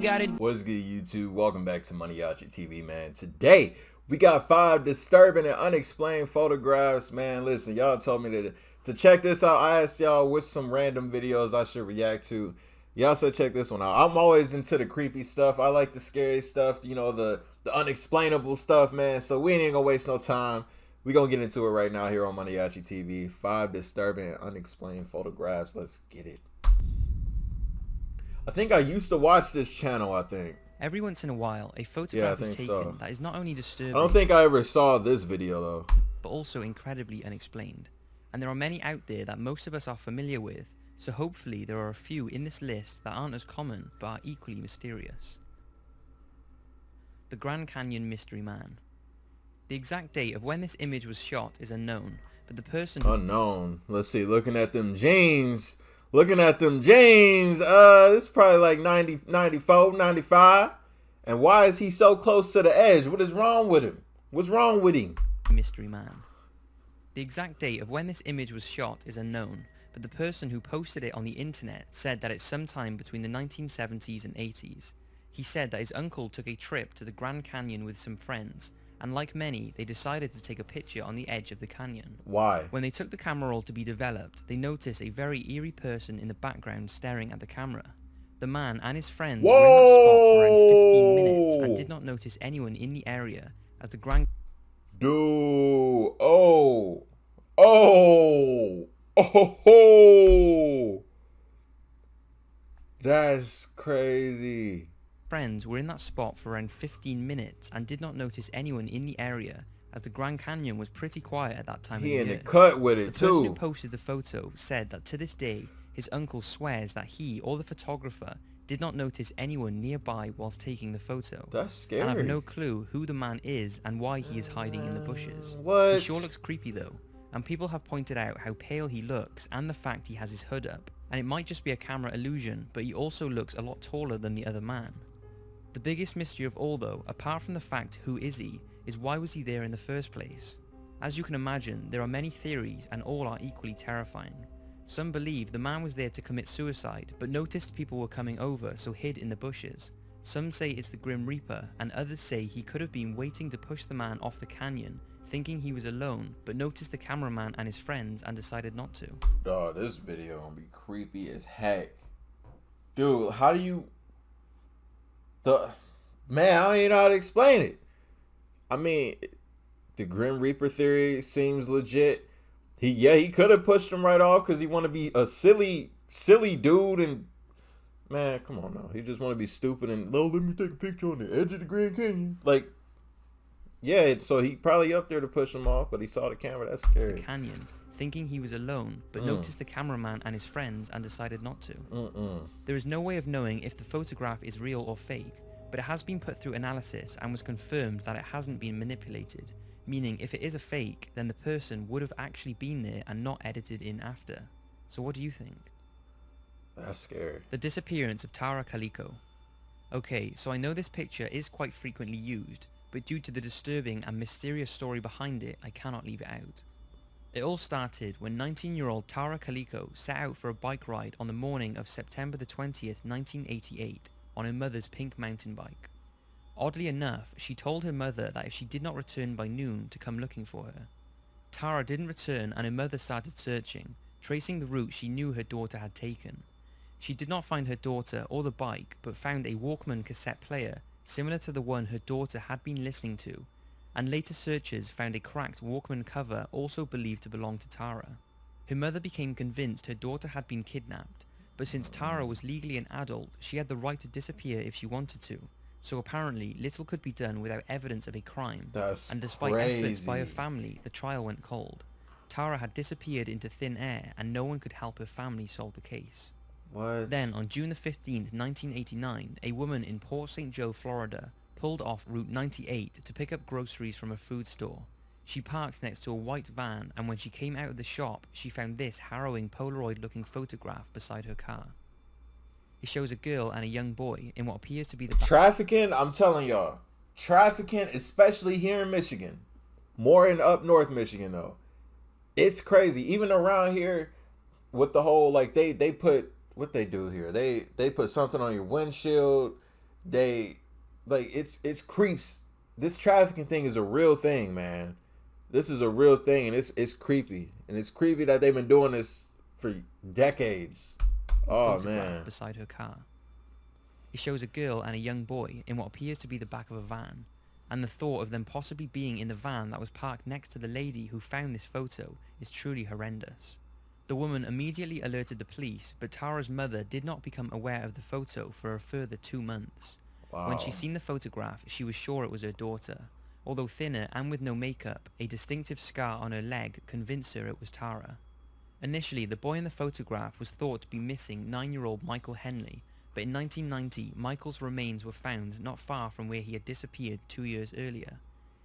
got it. What's good, YouTube? Welcome back to MANIACiTV, man. Today, we got 5 disturbing and unexplained photographs, man. Listen, y'all told me to check this out. I asked y'all which some random videos I should react to. Y'all said check this one out. I'm always into the creepy stuff. I like the scary stuff, you know, the unexplainable stuff, man. So we ain't gonna waste no time. We gonna get into it right now here on MANIACiTV. 5 disturbing and unexplained photographs. Let's get it. I think I used to watch this channel, I think. Every once in a while, a photograph is taken that is not only disturbing, I don't think I ever saw this video though, but also incredibly unexplained. And there are many out there that most of us are familiar with, so hopefully there are a few in this list that aren't as common but are equally mysterious. The Grand Canyon Mystery Man. The exact date of when this image was shot is unknown, but the person... Unknown? Let's see, looking at them jeans... this is probably like 90, 94, 95. And why is he so close to the edge? What is wrong with him? What's wrong with him? Mystery Man. The exact date of when this image was shot is unknown, but the person who posted it on the internet said that it's sometime between the 1970s and 80s. He said that his uncle took a trip to the Grand Canyon with some friends, and like many, they decided to take a picture on the edge of the canyon. Why? When they took the camera roll to be developed, they noticed a very eerie person in the background staring at the camera. The man and his friends were in that spot for around 15 minutes and did not notice anyone in the area as the Grand... Dude, oh, that's crazy. Friends were in that spot for around 15 minutes and did not notice anyone in the area as the Grand Canyon was pretty quiet at that time of the year. He in the cut with it too. The person who posted the photo said that to this day, his uncle swears that he or the photographer did not notice anyone nearby whilst taking the photo. That's scary. And have no clue who the man is and why he is hiding in the bushes. What? He sure looks creepy though, and people have pointed out how pale he looks and the fact he has his hood up. And it might just be a camera illusion, but he also looks a lot taller than the other man. The biggest mystery of all though, apart from the fact who is he, is why was he there in the first place? As you can imagine, there are many theories and all are equally terrifying. Some believe the man was there to commit suicide, but noticed people were coming over so hid in the bushes. Some say it's the Grim Reaper, and others say he could have been waiting to push the man off the canyon, thinking he was alone, but noticed the cameraman and his friends and decided not to. Dawg, this video gonna be creepy as heck. Dude, how do you... Man, I don't even know how to explain it. I mean, the Grim Reaper theory seems legit. He could have pushed him right off because he want to be a silly dude, and man, come on now. He just want to be stupid and, no, let me take a picture on the edge of the Grand Canyon. Like, yeah, so he probably up there to push him off, but he saw the camera. That's scary. The canyon, thinking he was alone, but noticed the cameraman and his friends and decided not to. There is no way of knowing if the photograph is real or fake, but it has been put through analysis and was confirmed that it hasn't been manipulated, meaning if it is a fake, then the person would have actually been there and not edited in after. So what do you think? That's scary. The disappearance of Tara Kaliko. Okay, so I know this picture is quite frequently used, but due to the disturbing and mysterious story behind it, I cannot leave it out. It all started when 19-year-old Tara Kaliko set out for a bike ride on the morning of September the 20th, 1988, on her mother's pink mountain bike. Oddly enough, she told her mother that if she did not return by noon to come looking for her. Tara didn't return and her mother started searching, tracing the route she knew her daughter had taken. She did not find her daughter or the bike, but found a Walkman cassette player similar to the one her daughter had been listening to, and later searchers found a cracked Walkman cover also believed to belong to Tara. Her mother became convinced her daughter had been kidnapped, but since Tara was legally an adult, she had the right to disappear if she wanted to, so apparently little could be done without evidence of a crime. And despite efforts by her family, the trial went cold. Tara had disappeared into thin air and no one could help her family solve the case. What? Then on June the 15th, 1989, a woman in Port St. Joe, Florida, pulled off Route 98 to pick up groceries from a food store. She parked next to a white van, and when she came out of the shop, she found this harrowing Polaroid-looking photograph beside her car. It shows a girl and a young boy in what appears to be the... Trafficking, I'm telling y'all. Trafficking, especially here in Michigan. More in up north Michigan, though. It's crazy. Even around here, with the whole, like, they put... What they do here? They put something on your windshield. they like it's creeps. This trafficking thing is a real thing, man. This is a real thing, and it's creepy, and it's creepy that they've been doing this for decades. Oh man! Beside her car, it shows a girl and a young boy in what appears to be the back of a van, and the thought of them possibly being in the van that was parked next to the lady who found this photo is truly horrendous. The woman immediately alerted the police, but Tara's mother did not become aware of the photo for a further 2 months. Wow. When she seen the photograph, she was sure it was her daughter. Although thinner and with no makeup, a distinctive scar on her leg convinced her it was Tara. Initially, the boy in the photograph was thought to be missing 9-year-old Michael Henley, but in 1990, Michael's remains were found not far from where he had disappeared 2 years earlier.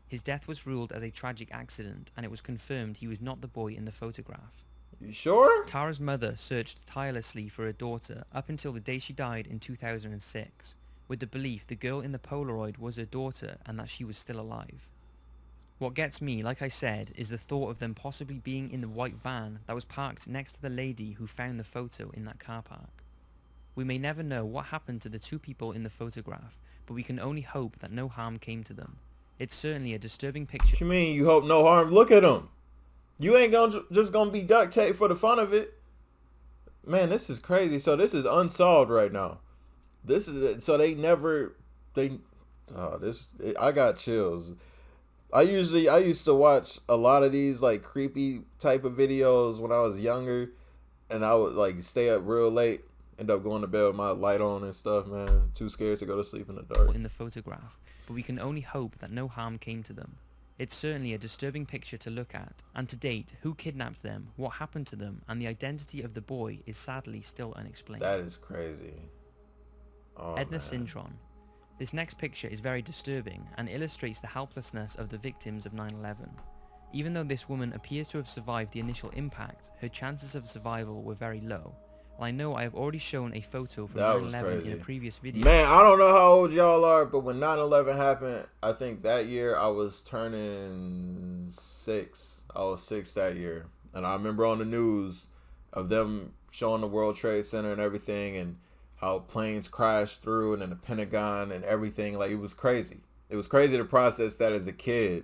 His death was ruled as a tragic accident, and it was confirmed he was not the boy in the photograph. You sure? Tara's mother searched tirelessly for her daughter up until the day she died in 2006. With the belief the girl in the Polaroid was her daughter and that she was still alive. What gets me, like I said, is the thought of them possibly being in the white van that was parked next to the lady who found the photo in that car park. We may never know what happened to the 2 people in the photograph, but we can only hope that no harm came to them. It's certainly a disturbing picture. What you mean you hope no harm? Look at them. You ain't just gonna be duct tape for the fun of it. Man, this is crazy. So this is unsolved right now. This is so I got chills. I used to watch a lot of these like creepy type of videos when I was younger, and I would like stay up real late, end up going to bed with my light on and stuff, man. Too scared to go to sleep in the dark. In the photograph, but we can only hope that no harm came to them. It's certainly a disturbing picture to look at, and to date, who kidnapped them, what happened to them, and the identity of the boy is sadly still unexplained. That is crazy. Oh, Edna man. Sintron. This next picture is very disturbing and illustrates the helplessness of the victims of 9/11. Even though this woman appears to have survived the initial impact, her chances of survival were very low. And I know I have already shown a photo from 9/11 in a previous video. Man, I don't know how old y'all are, but when 9/11 happened, I think that year I was turning 6. I was 6 that year. And I remember on the news of them showing the World Trade Center and everything, and how planes crashed through, and then the Pentagon and everything. Like, it was crazy. It was crazy to process that as a kid.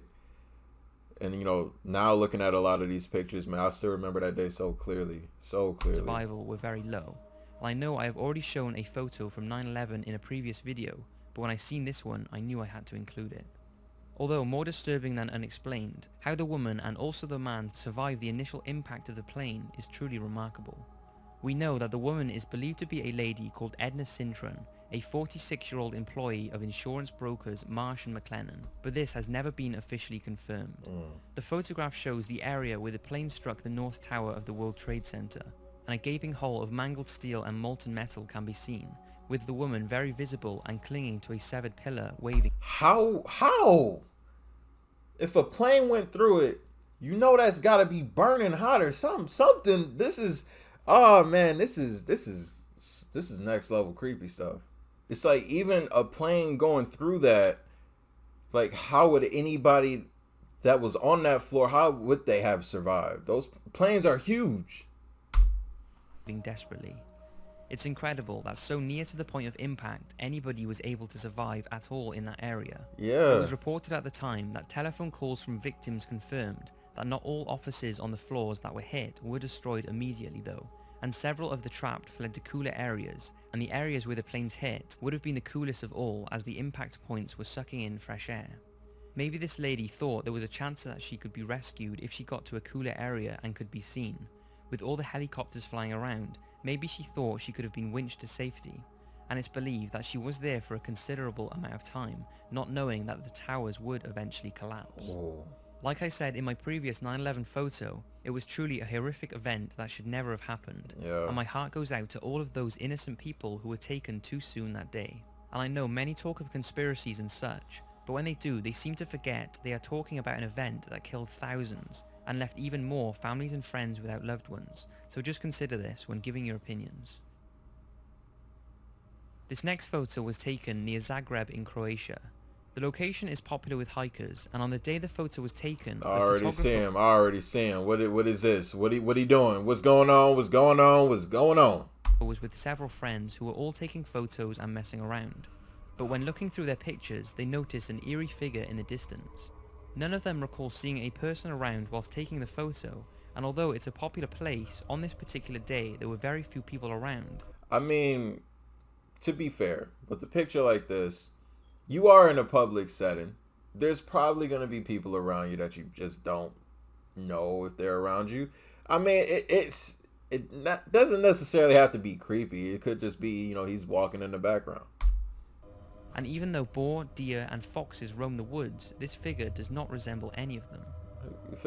And, you know, now looking at a lot of these pictures, man, I still remember that day so clearly. So clearly. Survival were very low. And I know I have already shown a photo from 9/11 in a previous video, but when I seen this one, I knew I had to include it. Although more disturbing than Unexplained, how the woman and also the man survived the initial impact of the plane is truly remarkable. We know that the woman is believed to be a lady called Edna Sintron, a 46-year-old employee of insurance brokers Marsh & McLennan, but this has never been officially confirmed. The photograph shows the area where the plane struck the North Tower of the World Trade Center, and a gaping hole of mangled steel and molten metal can be seen, with the woman very visible and clinging to a severed pillar waving. How? If a plane went through it, you know that's gotta be burning hot or something. This is... Oh man, this is next level creepy stuff. It's like even a plane going through that, like how would anybody that was on that floor, how would they have survived? Those planes are huge. Desperately. It's incredible that so near to the point of impact, anybody was able to survive at all in that area. Yeah. It was reported at the time that telephone calls from victims confirmed that not all offices on the floors that were hit were destroyed immediately though, and several of the trapped fled to cooler areas, and the areas where the planes hit would have been the coolest of all as the impact points were sucking in fresh air. Maybe this lady thought there was a chance that she could be rescued if she got to a cooler area and could be seen. With all the helicopters flying around, maybe she thought she could have been winched to safety, and it's believed that she was there for a considerable amount of time, not knowing that the towers would eventually collapse. Whoa. Like I said in my previous 9/11 photo, it was truly a horrific event that should never have happened, and my heart goes out to all of those innocent people who were taken too soon that day. And I know many talk of conspiracies and such, but when they do, they seem to forget they are talking about an event that killed thousands, and left even more families and friends without loved ones, so just consider this when giving your opinions. This next photo was taken near Zagreb in Croatia. The location is popular with hikers, and on the day the photo was taken, I already see him. What is this? What he doing? What's going on? What's going on? Was with several friends who were all taking photos and messing around. but when looking through their pictures, they notice an eerie figure in the distance. None of them recall seeing a person around whilst taking the photo, and although it's a popular place, on this particular day there were very few people around. I mean, to be fair, with a picture like this, you are in a public setting. There's probably going to be people around you that you just don't know if they're around you. I mean, it doesn't necessarily have to be creepy. It could just be, you know, he's walking in the background. And even though boar, deer and foxes roam the woods, this figure does not resemble any of them.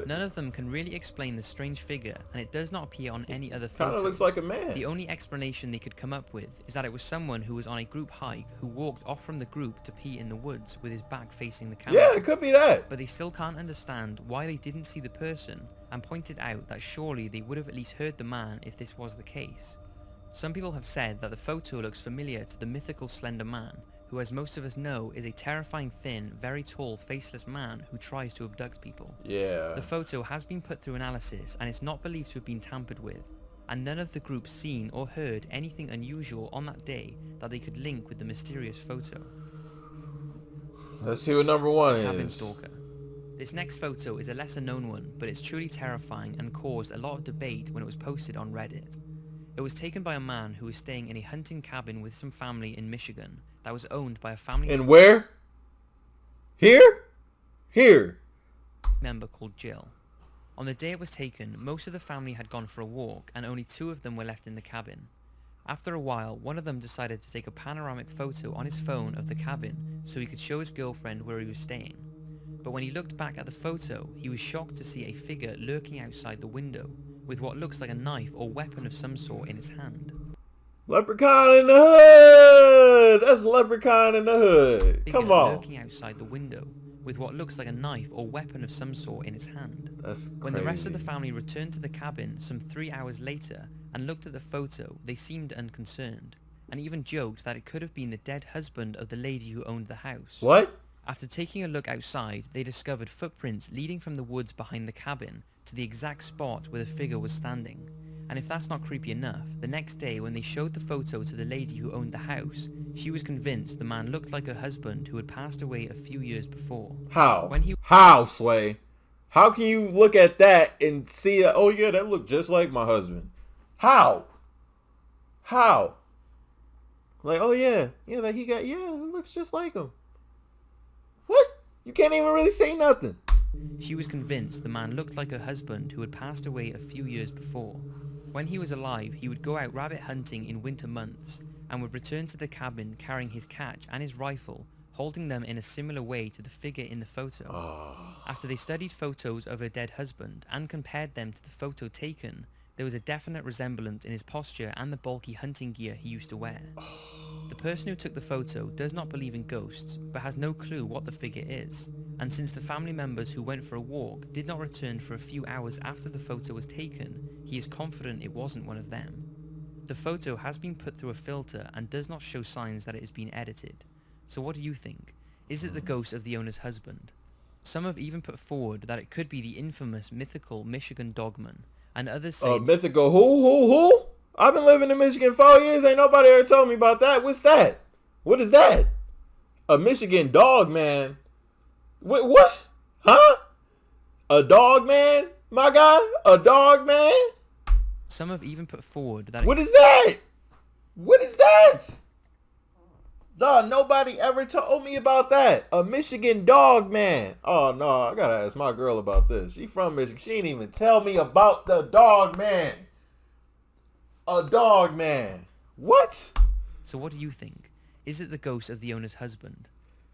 None of them can really explain the strange figure, and it does not appear on any other photos. Kinda looks like a man. The only explanation they could come up with is that it was someone who was on a group hike who walked off from the group to pee in the woods with his back facing the camera. Yeah, it could be that. But they still can't understand why they didn't see the person, and pointed out that surely they would have at least heard the man if this was the case. Some people have said that the photo looks familiar to the mythical Slender Man, who, as most of us know, is a terrifying, thin, very tall, faceless man who tries to abduct people. Yeah. The photo has been put through analysis and is not believed to have been tampered with, and none of the group seen or heard anything unusual on that day that they could link with the mysterious photo. Let's see what number one Cabin is. Stalker. This next photo is a lesser known one, but it's truly terrifying and caused a lot of debate when it was posted on Reddit. It was taken by a man who was staying in a hunting cabin with some family in Michigan that was owned by a family And where? Here? Here. member called Jill. On the day it was taken, most of the family had gone for a walk and only 2 of them were left in the cabin. After a while, one of them decided to take a panoramic photo on his phone of the cabin so he could show his girlfriend where he was staying. But when he looked back at the photo, he was shocked to see a figure lurking outside the window with what looks like a knife or weapon of some sort in his hand. Leprechaun in the hood. That's Leprechaun in the hood. Figure Come on. lurking outside the window with what looks like a knife or weapon of some sort in his hand. That's crazy. When the rest of the family returned to the cabin some 3 hours later and looked at the photo, they seemed unconcerned, and even joked that it could have been the dead husband of the lady who owned the house. What? After taking a look outside, they discovered footprints leading from the woods behind the cabin to the exact spot where the figure was standing. And if that's not creepy enough, the next day when they showed the photo to the lady who owned the house, she was convinced the man looked like her husband who had passed away a few years before. How? How, Sway? How can you look at that and see, oh yeah, that looked just like my husband? How? How? Like, oh yeah, that he got, yeah, it looks just like him. What? You can't even really say nothing. She was convinced the man looked like her husband who had passed away a few years before. When he was alive, he would go out rabbit hunting in winter months and would return to the cabin carrying his catch and his rifle, holding them in a similar way to the figure in the photo. After they studied photos of her dead husband and compared them to the photo taken, there was a definite resemblance in his posture and the bulky hunting gear he used to wear. The person who took the photo does not believe in ghosts, but has no clue what the figure is. And since the family members who went for a walk did not return for a few hours after the photo was taken, he is confident it wasn't one of them. The photo has been put through a filter and does not show signs that it has been edited. So what do you think? Is it the ghost of the owner's husband? Some have even put forward that it could be the infamous mythical Michigan Dogman, and others say... mythical who? I've been living in Michigan 4 years. Ain't nobody ever told me about that. What's that? What is that? A Michigan dog man? What? Huh? A dog man? My guy? A dog man? Some have even put forward that... What is that? What is that? Dog, nobody ever told me about that. A Michigan dog man. Oh, no, I gotta ask my girl about this. She from Michigan. She didn't even tell me about the dog man. A dog man. What? So what do you think? Is it the ghost of the owner's husband?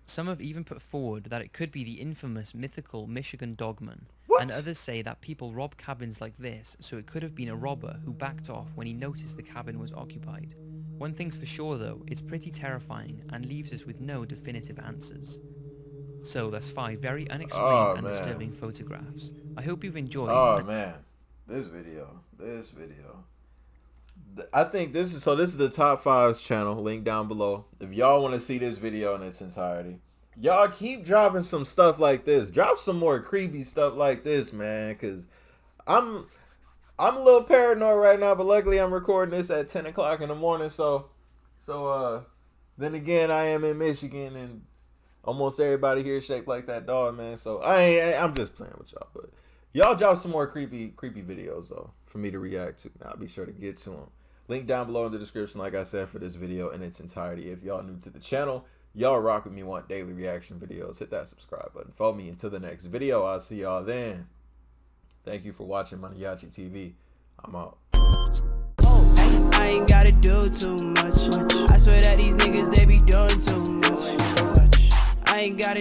Some have even put forward that it could be the infamous mythical Michigan Dogman. What? And others say that people rob cabins like this, so it could have been a robber who backed off when he noticed the cabin was occupied. One thing's for sure though, it's pretty terrifying and leaves us with no definitive answers. So that's 5 very unexplained and disturbing photographs. I hope you've enjoyed. Oh man, this video. I think this is the top 5's channel, link down below. If y'all want to see this video in its entirety, y'all keep dropping some stuff like this. Drop some more creepy stuff like this, man, because I'm a little paranoid right now, but luckily I'm recording this at 10 o'clock in the morning, so Then again, I am in Michigan, and almost everybody here is shaped like that dog, man. So I'm just playing with y'all. But y'all drop some more creepy videos though for me to react to. I'll be sure to get to them. Link down below in the description, like I said, for this video in its entirety. If y'all new to the channel, y'all rock with me, want daily reaction videos, hit that subscribe button. Follow me until the next video. I'll see y'all then. Thank you for watching MANIACiTV. I'm out. I ain't gotta do too much. I swear that these niggas, they be doing too much. I ain't gotta